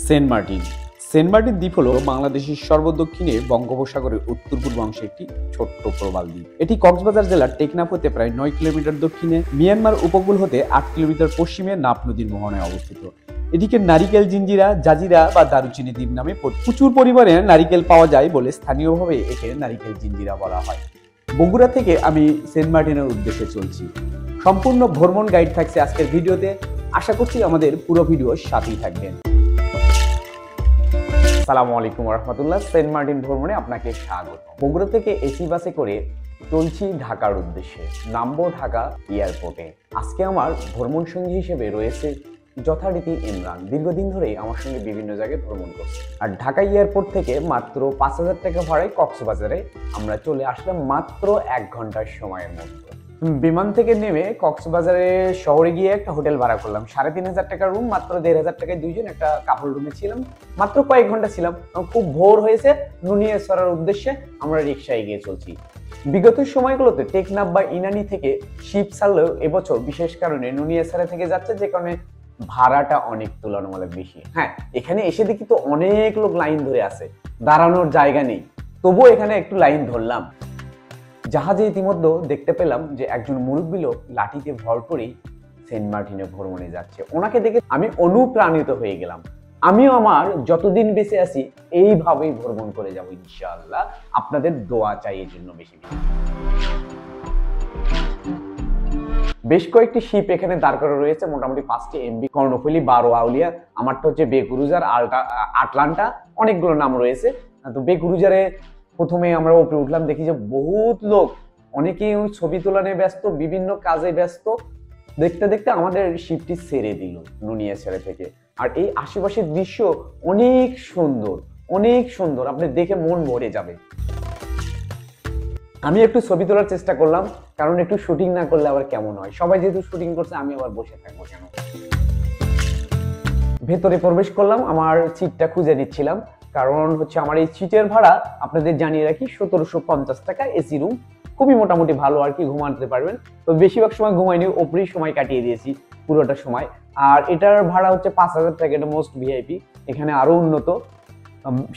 Saint Martin. Saint Martin দ্বীপ হলো বাংলাদেশের সর্বদক্ষিণে বঙ্গোপসাগরের উত্তর পূর্বাংশে একটি ছোট্ট প্রবাল দ্বীপ। এটি কক্সবাজার জেলার টেকনাফ হতে প্রায় 9 কিলোমিটার দক্ষিণে, মিয়ানমার উপকূল হতে 8 কিলোমিটার পশ্চিমে নাফ নদীর মোহনায় অবস্থিত। এটিকে নারিকেল জিঞ্জিরা, জাজিরা বা দারুচিনি দ্বীপ নামে প্রচুর পরিমাণে নারিকেল পাওয়া যায় বলে স্থানীয়ভাবে একে নারিকেল জিঞ্জিরা বলা হয়। বগুড়া থেকে আমি সেন্ট মার্টিনের উদ্দেশ্যে চলছি। সম্পূর্ণ ভ্রমণ গাইড থাকছে আজকের ভিডিওতে। আশা করছি আমাদের পুরো ভিডিওর সাথেই থাকবেন। আসসালামু আলাইকুম ওয়া রাহমাতুল্লাহ। সেন্ট মার্টিন ভ্রমণে আপনাকে স্বাগত। বগুড়া থেকে এসি বাসে করে চলছি ঢাকার উদ্দেশ্যে, নামবো ঢাকা এয়ারপোর্টে। আজকে আমার ভ্রমণ সঙ্গী হিসেবে রয়েছে যথারীতি ইমরান। দীর্ঘদিন ধরেই আমার সঙ্গে বিভিন্ন জায়গায় ভ্রমণ করছে। আর ঢাকা এয়ারপোর্ট থেকে মাত্র 5,000 টাকা ভাড়ায় কক্সবাজারে আমরা চলে আসলাম মাত্র 1 ঘন্টার সময়ের মধ্যে। বিমান থেকে নেমে কক্সবাজারে শহরে গিয়ে একটা হোটেল ভাড়া করলাম। 3,500 টাকার রুম, মাত্র 1,500 টাকায় দুইজন একটা কাপড় রুমে ছিলাম। মাত্র কয়েক ঘন্টা ছিলাম, খুব ভোর হয়েছে। নুনিয়াছড়ার উদ্দেশ্যে আমরা রিক্সায় গিয়ে চলছি। বিগত সময়গুলোতে টেকনাফ বা ইনানি থেকে শিপ ছাড়লেও এবছর বিশেষ কারণে নুনিয়াছড়া থেকে যাচ্ছে, যে কারণে ভাড়াটা অনেক তুলনামূলক বেশি। হ্যাঁ, এখানে এসে দেখি তো অনেক লোক লাইন ধরে আছে, দাঁড়ানোর জায়গা নেই, তবুও এখানে একটু লাইন ধরলাম। জাহাজে ইতিমধ্যে দেখতে পেলাম যে একজন মুরব্বী লোক লাঠিতে ভর করেই সেন্ট মার্টিনে ভ্রমণে যাচ্ছে। ওনাকে দেখে আমি অনুপ্রাণিত হয়ে গেলাম। আমিও আমার যতদিন বেঁচে আছি এইভাবেই ভ্রমণ করে যাবো ইনশাআল্লাহ। আপনাদের দোয়া চাই এর জন্য বেশি বেশি। বেশ কয়েকটি শিপ এখানে দাঁড় করা রয়েছে, মোটামুটি 5টি এমবি, কর্ণফুলী, 12 আউলিয়া, আমারটা হচ্ছে বে ক্রুজার, আটলান্টা, অনেকগুলো নাম রয়েছে। তো বে ক্রুজারে প্রথমে আমরা উপরে উঠলাম, দেখি যে বহুত লোক, অনেকেই ছবি তোলা নিয়ে ব্যস্ত, বিভিন্ন কাজে ব্যস্ত। দেখতে দেখতে আমাদের শিপটি ছেড়ে দিল নুনিয়াছড়া থেকে। আর এই আশেপাশের দৃশ্য অনেক সুন্দর, অনেক সুন্দর, আপনি দেখে মন ভরে যাবে। আমি একটু ছবি তোলার চেষ্টা করলাম, কারণ একটু শুটিং না করলে আবার কেমন হয়। সবাই যেহেতু শুটিং করছে, আমি আবার বসে থাকবো কেন। ভেতরে প্রবেশ করলাম, আমার সিটটা খুঁজে নিচ্ছিলাম, কারণ হচ্ছে আমার এই সিটের ভাড়া আপনাদের জানিয়ে রাখি 1,750 টাকা। এসি রুম, খুবই মোটামুটি ভালো আর কি, ঘুমাতে পারবেন। তো বেশিরভাগ সময় ঘুমাইনি, ওপরেই সময় কাটিয়ে দিয়েছি পুরোটা সময়। আর এটার ভাড়া হচ্ছে 5,000 টাকা, এটা মোস্ট ভিআইপি। এখানে আরো উন্নত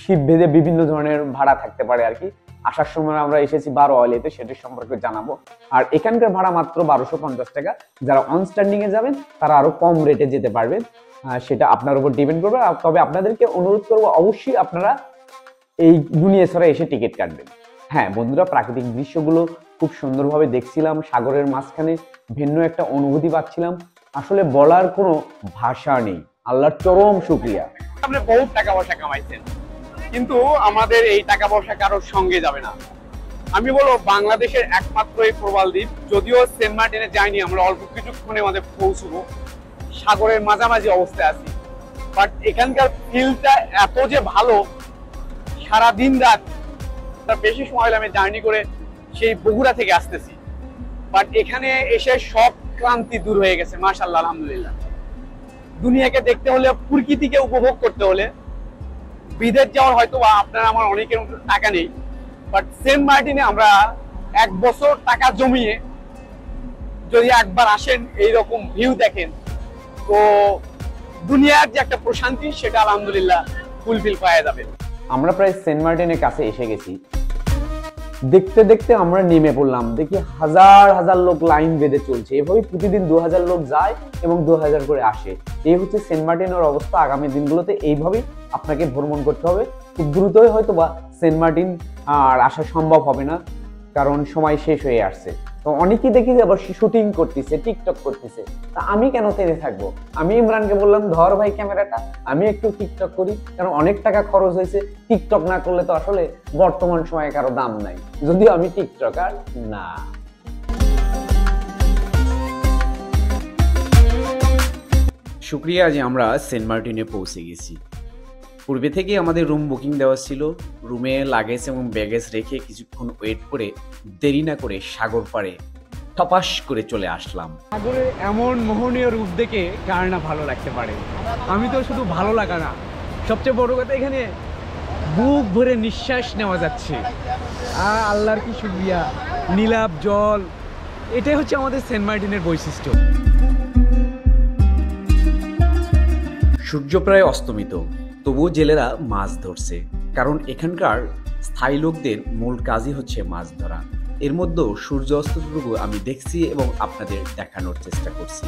শিপ ভেদে বিভিন্ন ধরনের ভাড়া থাকতে পারে আর কি। আসার সময় আমরা এসেছি 12 আউলিয়াতে, সেটির সম্পর্কে জানাবো। আর এখানকার ভাড়া মাত্র 1,250 টাকা। যারা অন স্ট্যান্ডিং এ যাবেন তারা আরো কম রেটে যেতে পারবেন, সেটা আপনার উপর ডিপেন্ড করবে। তবে আপনাদেরকে অনুরোধ করবো, অবশ্যই আপনারা এই নুনিয়াছড়া এসে টিকিট কাটবেন। হ্যাঁ বন্ধুরা, প্রাকৃতিক দৃশ্যগুলো খুব সুন্দরভাবে দেখছিলাম, সাগরের মাঝখানে ভিন্ন একটা অনুভূতি পাচ্ছিলাম। আসলে বলার কোনো ভাষা নেই। আল্লাহর চরম শুকরিয়া। আপনি বহুত টাকা পয়সা কামাইছেন, কিন্তু আমাদের এই টাকা পয়সা কারোর সঙ্গে যাবে না। আমি বলবো বাংলাদেশের একমাত্র এই প্রবাল দ্বীপ, যদিও সেন্ট মার্টিনে যাইনি, আমরা অল্প কিছুক্ষণে আমাদের পৌঁছবো, সাগরের মাঝামাঝি অবস্থায় আছি। বাট এখানকার ফিলটা এত যে ভালো, সারা দিন রাত বেশি সময় হলে আমি জার্নি করে সেই বগুড়া থেকে আসতেছি, বাট এখানে এসে সব ক্লান্তি দূর হয়ে গেছে। মাশাআল্লাহ, আলহামদুলিল্লাহ। দুনিয়াকে দেখতে হলে, প্রকৃতিকে উপভোগ করতে হলে বিদেশ যাওয়ার হয়তো আপনার আমার অনেকের টাকা নেই, বাট সেন্ট মার্টিনে আমরা 1 বছর টাকা জমিয়ে যদি একবার আসেন, এইরকম ভিউ দেখেন, তো দুনিয়ার যে একটা প্রশান্তি, সেটা আলহামদুলিল্লাহ ফুলফিল পাওয়া যাবে। আমরা প্রায় সেন্ট মার্টিনের কাছে এসে গেছি। দেখতে দেখতে আমরা নেমে পড়লাম, দেখি হাজার হাজার লোক লাইন বেঁধে চলছে। এভাবে প্রতিদিন 2000 লোক যায় এবং 2000 করে আসে। এই হচ্ছে সেন্ট মার্টিনের অবস্থা। আগামী দিনগুলোতে এইভাবেই আপনাকে ভ্রমণ করতে হবে। খুব দ্রুতই হয়তো বা সেন্ট মার্টিন আর আসা সম্ভব হবে না, কারণ সময় শেষ হয়ে আসছে। তো অনেকেই দেখি যে আবার শুটিং করতেছে, টিকটক করতেছে। তা আমি কেন থেমে থাকবো? আমি ইমরানকে বললাম, ধর ভাই ক্যামেরাটা, আমি একটু টিকটক করি, কারণ অনেক টাকা খরচ হয়েছে। টিকটক না করলে তো আসলে বর্তমান সময়ে কারো দাম নাই, যদিও আমি টিকটকার না। শুক্রিয়া যে আমরা সেন্ট মার্টিনে পৌঁছে গেছি। পূর্বে থেকে আমাদের রুম বুকিং দেওয়া ছিল। রুমে লাগেজ এবং ব্যাগেজ রেখে কিছুক্ষণ ওয়েট করে দেরি না করে সাগর পাড়ে টপাস করে চলে আসলাম। সাগরের এমন মোহনীয় রূপ দেখে কার না ভালো লাগতে পারে। আমি তো শুধু ভালো লাগা না, সবচেয়ে বড় কথা এখানে বুক ভরে নিঃশ্বাস নেওয়া যাচ্ছে। আল্লাহর কি শুকরিয়া, নীলাভ জল, এটাই হচ্ছে আমাদের সেন্ট মার্টিনের বৈশিষ্ট্য। সূর্য প্রায় অস্তমিত। তবুও জেলেরা মাছ ধরছে, কারণ এখানকার স্থায়ী লোকদের মূল কাজই হচ্ছে মাছ ধরা। এর মধ্যেও সূর্য অস্তটুকু আমি দেখছি এবং আপনাদের দেখানোর চেষ্টা করছি,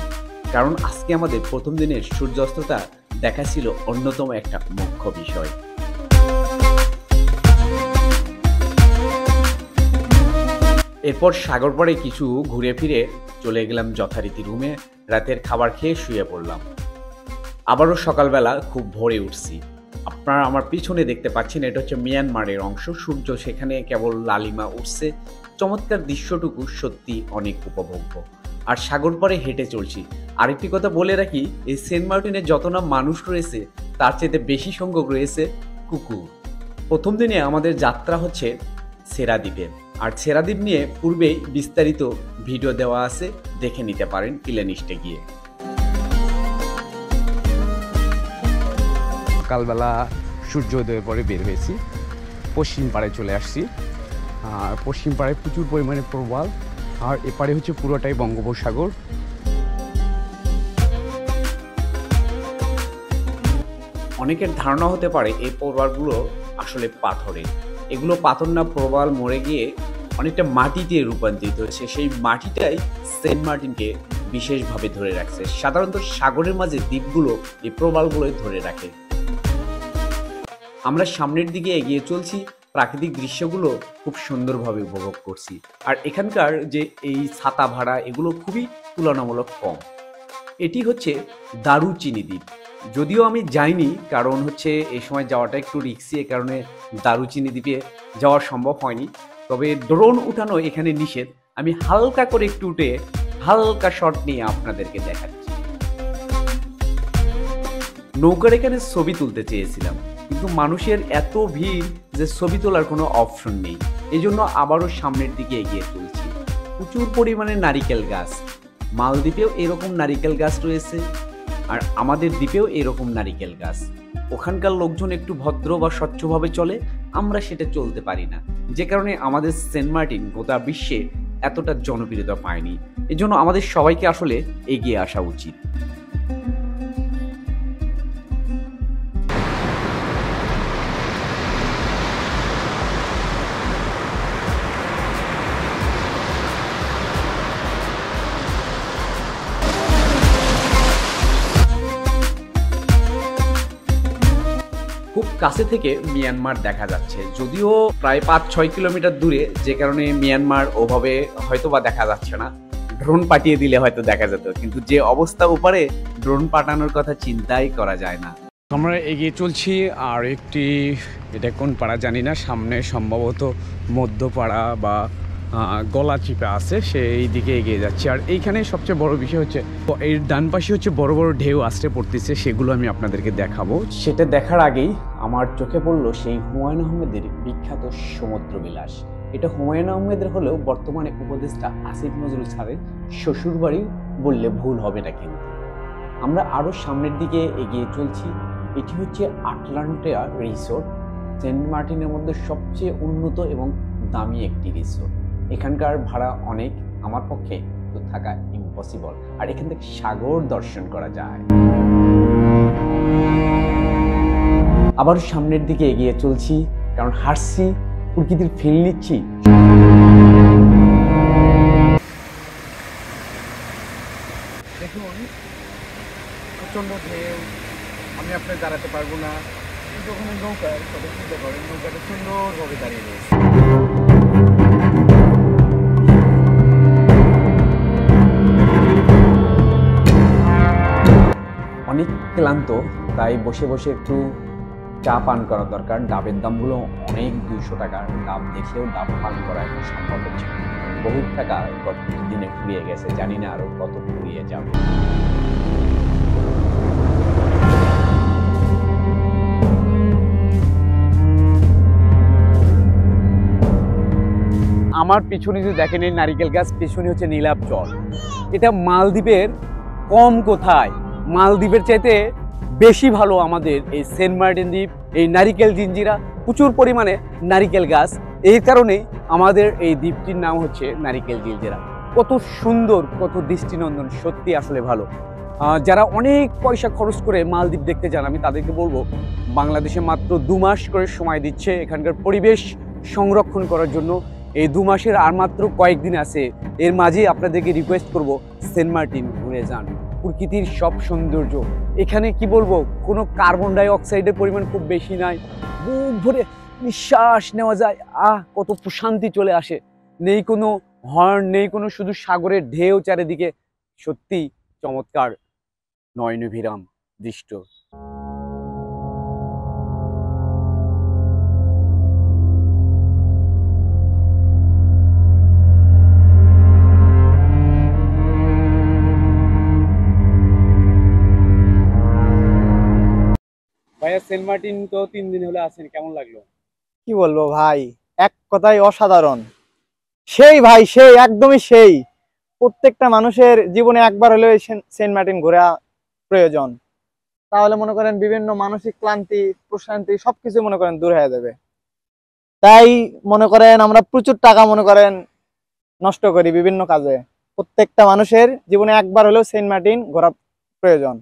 কারণ আজকে আমাদের প্রথম দিনের সূর্য অস্তটা দেখা ছিল অন্যতম একটা মুখ্য বিষয়। এরপর সাগর পাড়ে কিছু ঘুরে ফিরে চলে গেলাম যথারীতি রুমে, রাতের খাবার খেয়ে শুয়ে পড়লাম। আবারও সকালবেলা খুব ভোরে উঠছি। আপনারা আমার পিছনে দেখতে পাচ্ছেন, এটা হচ্ছে মিয়ানমারের অংশ। সূর্য সেখানে কেবল লালিমা উঠছে। চমৎকার দৃশ্যটুকু সত্যি অনেক উপভোগ্য। আর সাগর পাড়ে হেঁটে চলছি। আরেকটি কথা বলে রাখি, এই সেন্ট মার্টিনে যত না মানুষ রয়েছে তার চেয়ে বেশি সংখ্যক রয়েছে কুকুর। প্রথম দিনে আমাদের যাত্রা হচ্ছে সেরাদ্বীপে, আর সেরাদ্বীপ নিয়ে পূর্বেই বিস্তারিত ভিডিও দেওয়া আছে, দেখে নিতে পারেন প্লেলিস্টে গিয়ে। সকালবেলা সূর্যোদয়ের পরে বের হয়েছি, পশ্চিম পাড়ায় চলে আসছি। আর পশ্চিম পাড়ায় প্রচুর পরিমাণে প্রবাল, আর এপারে হচ্ছে পুরোটাই বঙ্গোপসাগর। অনেকের ধারণা হতে পারে এই প্রবালগুলো আসলে পাথরের। এগুলো পাথর না, প্রবাল মরে গিয়ে অনেকটা মাটিতে রূপান্তরিত হয়েছে। সেই মাটিটাই সেন্ট মার্টিনকে বিশেষভাবে ধরে রাখছে। সাধারণত সাগরের মাঝে দ্বীপগুলো এই প্রবালগুলোই ধরে রাখে। আমরা সামনের দিকে এগিয়ে চলছি, প্রাকৃতিক দৃশ্যগুলো খুব সুন্দরভাবে উপভোগ করছি। আর এখানকার যে এই ছাতা ভাড়া, এগুলো খুবই তুলনামূলক কম। এটি হচ্ছে দারুচিনি দ্বীপ। যদিও আমি যাইনি, কারণ হচ্ছে এই সময় যাওয়াটা একটু রিস্কি, এ কারণে দারুচিনি দ্বীপে যাওয়া সম্ভব হয়নি। তবে ড্রোন উঠানো এখানে নিষেধ। আমি হালকা করে একটু উঠে হালকা শট নিয়ে আপনাদেরকে দেখাচ্ছি। নৌকার এখানে ছবি তুলতে চেয়েছিলাম, কিন্তু মানুষের এত ভিড় যে ছবি তোলার কোনো অপশন নেই। এই জন্য আবারও সামনের দিকে এগিয়ে চলছি। প্রচুর পরিমাণে নারিকেল গাছ। মালদ্বীপেও এরকম নারিকেল গাছ রয়েছে, আর আমাদের দ্বীপেও এরকম নারিকেল গাছ। ওখানকার লোকজন একটু ভদ্র বা স্বচ্ছভাবে চলে, আমরা সেটা চলতে পারি না, যে কারণে আমাদের সেন্ট মার্টিন গোটা বিশ্বে এতটা জনপ্রিয়তা পায়নি। এজন্য আমাদের সবাইকে আসলে এগিয়ে আসা উচিত। খুব কাছে থেকে মিয়ানমার দেখা যাচ্ছে, যদিও প্রায় 5-6 কিলোমিটার দূরে, যে কারণে মিয়ানমার ওভাবে হয়তো বা দেখা যাচ্ছে না। ড্রোন পাঠিয়ে দিলে হয়তো দেখা যেত, কিন্তু যে অবস্থা উপরে ড্রোন পাঠানোর কথা চিন্তাই করা যায় না। আমরা এগিয়ে চলছি, আর একটি, এটা কোন পাড়া জানি না, সামনে সম্ভবত মধ্যপাড়া বা গলাচিপা আছে, সেই দিকে এগিয়ে যাচ্ছি। আর এইখানে সবচেয়ে বড় বিষয় হচ্ছে এর ডান পাশে হচ্ছে বড় বড় ঢেউ আসতে পড়তেছে, সেগুলো আমি আপনাদেরকে দেখাবো। সেটা দেখার আগেই আমার চোখে পড়লো সেই হুমায়ুন আহমেদের বিখ্যাত সমুদ্র বিলাস। এটা হুমায়ুন আহমেদের হলেও বর্তমানে উপদেষ্টা আসিফ নজরুল স্যারের শ্বশুরবাড়ি বললে ভুল হবে না। কিন্তু আমরা আরও সামনের দিকে এগিয়ে চলছি। এটি হচ্ছে আটলান্টিয়া রিসোর্ট, সেন্ট মার্টিনের মধ্যে সবচেয়ে উন্নত এবং দামি একটি রিসোর্ট। এখানকার ভাড়া অনেক, আমার পক্ষে তো থাকা ইম্পসিবল। আর এখান থেকে সাগর দর্শন করা যায়। আবার সামনের দিকে এগিয়ে চলছি, কারণ হাঁটছি, প্রকৃতির ফিল নিচ্ছি। দেখুন প্রচণ্ড ঢেউ, আমি আপনার দাঁড়াতে পারবো না, কিন্তু ওখানে নৌকার কথা চিন্তা করেন, নৌকাটা সুন্দরভাবে দাঁড়িয়ে রয়েছে। অনেক ক্লান্ত, তাই বসে বসে একটু চা পান করা দরকার। ডাবের দামগুলো অনেক, 200 টাকা ডাব দেখলেও ডাব পান করা এখন সম্ভব হচ্ছে না। বহুত টাকা গত দিনে ফুরিয়ে গেছে, জানি না আরো কত ফুরিয়ে যাবে। আমার পিছনে যদি দেখেন এই নারিকেল গাছ, পিছনে হচ্ছে নীলাভ জল। এটা মালদ্বীপের কম কোথায়, মালদ্বীপের চাইতে বেশি ভালো আমাদের এই সেন্ট মার্টিন দ্বীপ। এই নারিকেল জিঞ্জিরা, প্রচুর পরিমাণে নারিকেল গাছ, এই কারণেই আমাদের এই দ্বীপটির নাম হচ্ছে নারিকেল জিঞ্জিরা। কত সুন্দর, কত দৃষ্টিনন্দন, সত্যি আসলে ভালো। যারা অনেক পয়সা খরচ করে মালদ্বীপ দেখতে যান, আমি তাদেরকে বলবো বাংলাদেশে মাত্র 2 মাস করে সময় দিচ্ছে এখানকার পরিবেশ সংরক্ষণ করার জন্য। এই 2 মাসের আর মাত্র কয়েকদিন আছে, এর মাঝে আপনাদেরকে রিকোয়েস্ট করব সেন্ট মার্টিন ঘুরে যান। প্রকৃতির সব সৌন্দর্য এখানে, কি বলবো, কোনো কার্বন ডাই অক্সাইডের পরিমাণ খুব বেশি নাই, বুক ভরে নিঃশ্বাস নেওয়া যায়, কত প্রশান্তি চলে আসে। নেই কোনো হর্ন, নেই কোনো, শুধু সাগরের ঢেউ চারিদিকে। সত্যি চমৎকার নয়নভিরাম দৃশ্য। ভাইয়া, সেন্ট মার্টিন তো 3 দিন হলে আছেন, কেমন লাগলো? কি বলবো ভাই, এক কথায় অসাধারণ। সেই ভাই, সেই একদমই সেই। প্রত্যেকটা মানুষের জীবনে একবার হলেও সেন্ট মার্টিন ঘোরা প্রয়োজন। তাহলে মনে করেন বিভিন্ন মানসিক ক্লান্তি, প্রশান্তি সবকিছু মনে করেন দূর হয়ে যাবে। তাই মনে করেন আমরা প্রচুর টাকা মনে করেন নষ্ট করি বিভিন্ন কাজে। প্রত্যেকটা মানুষের জীবনে একবার হলেও সেন্ট মার্টিন ঘোরা প্রয়োজন।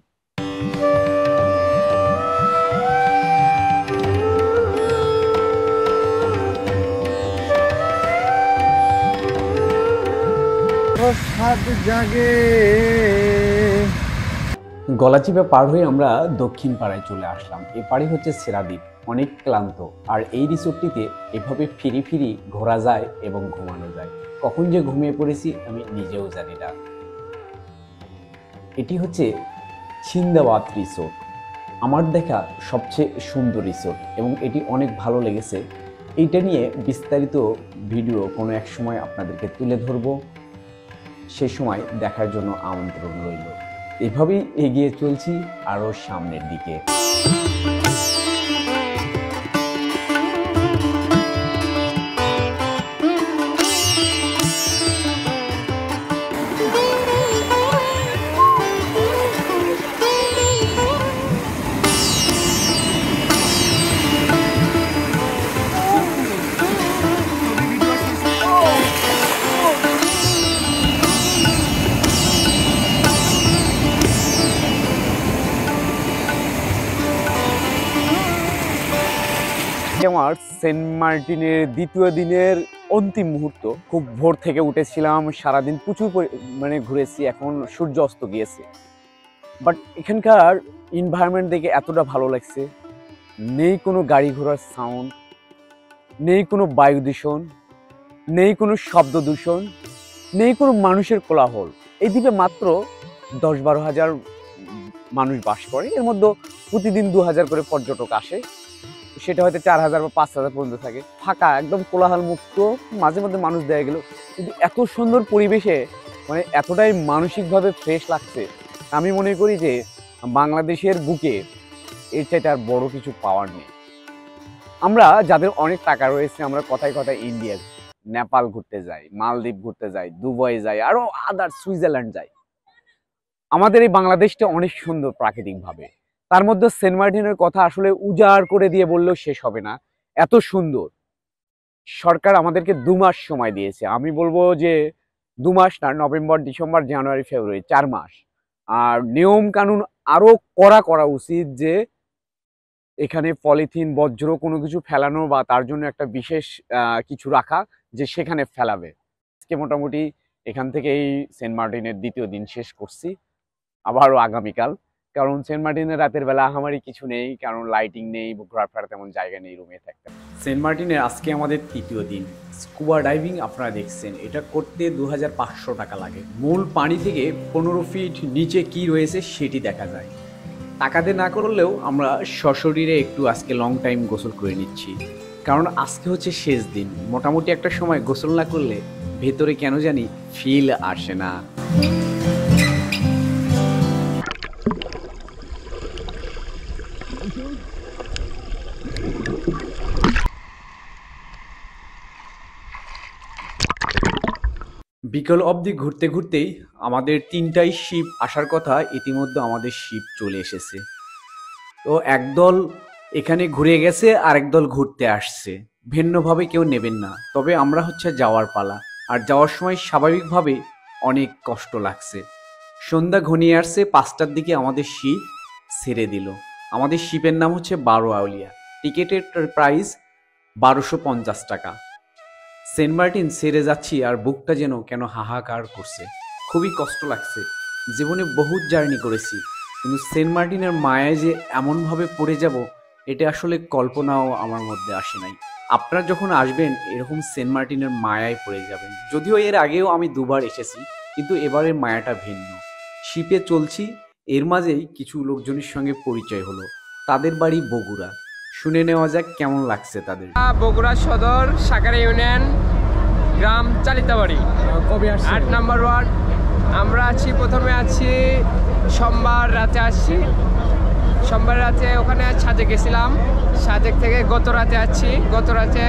গলাচিপা পার হয়ে আমরা দক্ষিণ পাড়ায় চলে আসলাম। এ পাড়ে হচ্ছে সেরাদ্বীপ। অনেক ক্লান্ত, আর এই রিসোর্টটিতে এভাবে ফিরি ফিরি ঘোরা যায় এবং ঘুমানো যায়। কখন যে ঘুমিয়ে পড়েছি আমি নিজেও জানি না। এটি হচ্ছে ছিন্দাবাদ রিসোর্ট, আমার দেখা সবচেয়ে সুন্দর রিসোর্ট এবং এটি অনেক ভালো লেগেছে। এইটা নিয়ে বিস্তারিত ভিডিও কোনো এক সময় আপনাদেরকে তুলে ধরবো, সে সময় দেখার জন্য আমন্ত্রণ রইল। এভাবেই এগিয়ে চলছি আরও সামনের দিকে। আমার সেন্ট মার্টিনের দ্বিতীয় দিনের অন্তিম মুহূর্ত। খুব ভোর থেকে উঠেছিলাম, সারাদিন প্রচুর ঘুরেছি, এখন সূর্য অস্ত গিয়েছে। বাট এখানকার এনভায়রনমেন্ট দেখে এতটা ভালো লাগছে। নেই কোনো গাড়ি ঘোড়ার সাউন্ড, নেই কোনো বায়ু দূষণ, নেই কোনো শব্দ দূষণ, নেই কোনো মানুষের কোলাহল। এই দ্বীপে মাত্র 10-12 হাজার মানুষ বাস করে। এর মধ্যে প্রতিদিন 2000 করে পর্যটক আসে, সেটা হয়তো 4000 বা 5000 পর্যন্ত থাকে। ফাঁকা, একদম কোলাহল মুক্ত, মাঝে মধ্যে মানুষ দেখা গেল, কিন্তু এত সুন্দর পরিবেশে এতটাই মানসিকভাবে ফ্রেশ লাগছে। আমি মনে করি যে বাংলাদেশের বুকে এর চাইতে আর বড় কিছু পাওয়ার নেই। আমরা যাদের অনেক টাকা রয়েছে, আমরা কথায় কথায় ইন্ডিয়া, নেপাল ঘুরতে যাই, মালদ্বীপ ঘুরতে যাই, দুবাই যাই, আরো আদার সুইজারল্যান্ড যাই। আমাদের এই বাংলাদেশটা অনেক সুন্দর প্রাকৃতিকভাবে। তার মধ্যে সেন্ট মার্টিনের কথা আসলে উজাড় করে দিয়ে বললেও শেষ হবে না, এত সুন্দর। সরকার আমাদেরকে 2 মাস সময় দিয়েছে। আমি বলবো যে 2 মাস না, নভেম্বর, ডিসেম্বর, জানুয়ারি, ফেব্রুয়ারি, 4 মাস। আর নিয়ম কানুন আরো কড়া করা উচিত, যে এখানে পলিথিন, বজ্র কোনো কিছু ফেলানো বা তার জন্য একটা বিশেষ কিছু রাখা, যে সেখানে ফেলাবে। আজকে মোটামুটি এখান থেকে এই সেন্ট মার্টিনের দ্বিতীয় দিন শেষ করছি, আবারও আগামীকাল। কারণ সেন্ট মার্টিনের রাতের বেলা আহামারি কিছু নেই, কারণ লাইটিং নেই, ঘোরাফেরা তেমন জায়গা নেই রুমে থাকতে। সেন্ট মার্টিনের আজকে আমাদের তৃতীয় দিন। স্কুবা ডাইভিং আপনারা দেখছেন, এটা করতে 2500 টাকা লাগে। মূল পানি থেকে 15 ফিট নিচে কি রয়েছে সেটি দেখা যায়। টাকা দিয়ে না করলেও আমরা সশরীরে একটু আজকে লং টাইম গোসল করে নিচ্ছি, কারণ আজকে হচ্ছে শেষ দিন। মোটামুটি একটা সময় গোসল না করলে ভেতরে কেন জানি ফিল আসে না। বিকেল অবধি ঘুরতে ঘুরতেই আমাদের 3টাই শিপ আসার কথা, ইতিমধ্যে আমাদের শিপ চলে এসেছে। তো একদল এখানে ঘুরে গেছে, আর একদল ঘুরতে আসছে। ভিন্নভাবে কেউ নেবেন না, তবে আমরা হচ্ছে যাওয়ার পালা। আর যাওয়ার সময় স্বাভাবিকভাবে অনেক কষ্ট লাগছে। সন্ধ্যা ঘনিয়ে আসছে, 5টার দিকে আমাদের শিপ ছেড়ে দিল। আমাদের শিপের নাম হচ্ছে 12 আউলিয়া। টিকেটের প্রাইস 1250 টাকা। সেন্ট মার্টিন ছেড়ে যাচ্ছি আর বুকটা যেন কেন হাহাকার করছে, খুবই কষ্ট লাগছে। জীবনে বহুত জার্নি করেছি, কিন্তু সেন্ট মার্টিনের মায়ায় যে এমনভাবে পড়ে যাব এটা আসলে কল্পনাও আমার মধ্যে আসে নাই। আপনারা যখন আসবেন এরকম সেন্ট মার্টিনের মায়ায় পড়ে যাবেন। যদিও এর আগেও আমি 2বার এসেছি, কিন্তু এবারের মায়াটা ভিন্ন। শিপে চলছি, এর মাঝেই কিছু লোকজনের সঙ্গে পরিচয় হলো। তাদের বাড়ি বগুড়া। শুনে নেওয়া যাক কেমন লাগছে তাদের। বগুড়া সদর সাকারা ইউনিয়ন, গ্রাম চালিতাবাড়ি, কবে 8 নম্বর ওয়ার্ড। আমরা প্রথমে আছি সোমবার রাতে আসছি। সোমবার রাতে ওখানে সাজেক গেছিলাম, সাজেক থেকে গত রাতে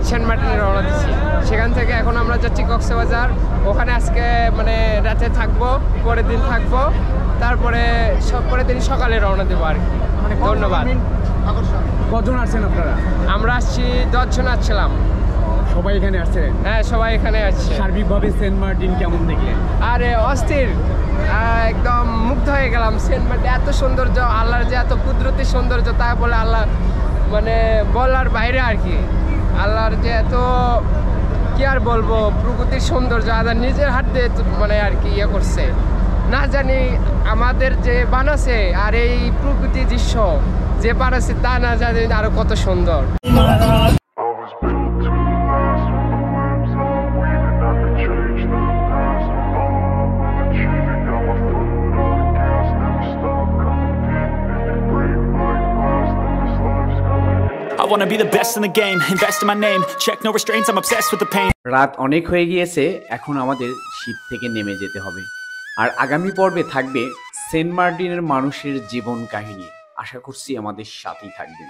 সেন্ট মার্টিনে রওনা দিচ্ছি। সেখান থেকে এখন আমরা যাচ্ছি কক্সবাজার। ওখানে আজকে মানে রাতে থাকবো, পরের দিন থাকবো, তারপরে পরের দিন সকালে রওনা দেবো আর কি। ধন্যবাদ। কজন আসছেন আপনারা? আমরা আসছি 10 জন আসছিলাম। সবাই এখানে আসছেন? হ্যাঁ, সবাই এখানে আছে। সার্বিকভাবে সেন্ট মার্টিন কেমন দেখলেন? আরে অস্থির, একদম মুগ্ধ হয়ে গেলাম। সেন্ট মার্টিন এত সৌন্দর্য, আল্লাহর যে এত কুদরতি সৌন্দর্য, তা বলে আল্লাহ মানে বলার বাইরে আর কি। আল্লাহর যে এত কি আর বলবো, প্রকৃতির সৌন্দর্য আল্লাহ নিজের হাত দিয়ে মানে আর কি ইয়ে করছে। না জানি আমাদের যে বানাছে আর এই প্রকৃতি দৃশ্য যে বানাচ্ছে তা না জানি আরো কত সুন্দর। I wanna be the best in the game, invest in my name, check no restraints, I'm obsessed with the pain. রাত অনেক হয়ে গিয়েছে, এখন আমাদের শিপ থেকে নেমে যেতে হবে। আর আগামী পর্বে থাকবে সেন্ট মার্টিনের মানুষের জীবন কাহিনী। আশা করছি আমাদের সাথেই থাকবেন।